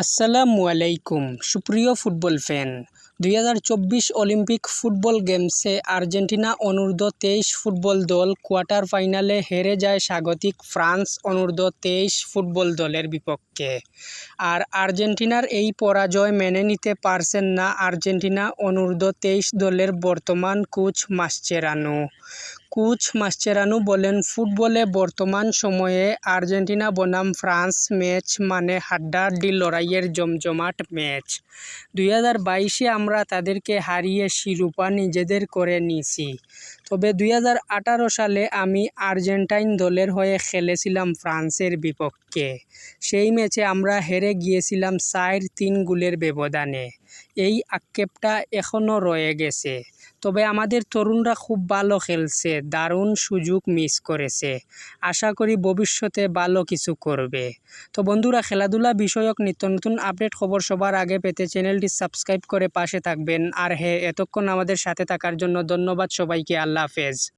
আসসালামু আলাইকুম সুপ্রিয় ফুটবল ফ্যান 2024 অলিম্পিক ফুটবল গেমসে আর্জেন্টিনা অনূর্ধ্ব 23 ফুটবল দল কোয়ার্টার ফাইনালে হেরে যায় স্বাগতিক ফ্রান্স অনূর্ধ্ব 23 ফুটবল দলের বিপক্ষে। আর আর্জেন্টিনার এই পরাজয় মেনে নিতে পারছেন না আর্জেন্টিনা অনূর্ধ্ব 23 দলের বর্তমান কোচ মাসচেরানো বলেন, ফুটবলে বর্তমান সময়ে আর্জেন্টিনা বনাম ফ্রান্স ম্যাচ মানে হাড্ডাহাড্ডি লড়াইয়ের জমজমাট ম্যাচ। 2022-এ আমরা তাদেরকে হারিয়ে শিরোপা নিজেদের করে নিয়েছি। তবে 2018 সালে আমি আর্জেন্টাইন দলের হয়ে খেলেছিলাম ফ্রান্সের বিপক্ষে। সেই ম্যাচে আমরা হেরে গিয়েছিলাম 4-3 গোলের ব্যবধানে। এই আক্ষেপটা এখনও রয়ে গেছে। তবে আমাদের তরুণরা খুব ভালো খেলছে, দারুণ সুযোগ মিস করেছে। আশা করি ভবিষ্যতে ভালো কিছু করবে। তো বন্ধুরা, খেলাধুলা বিষয়ক নিত্য নতুন আপডেট খবর সবার আগে পেতে চ্যানেলটি সাবস্ক্রাইব করে পাশে থাকবেন। আর হ্যাঁ, এতক্ষণ আমাদের সাথে থাকার জন্য ধন্যবাদ সবাইকে। আল্লাহ হাফেজ।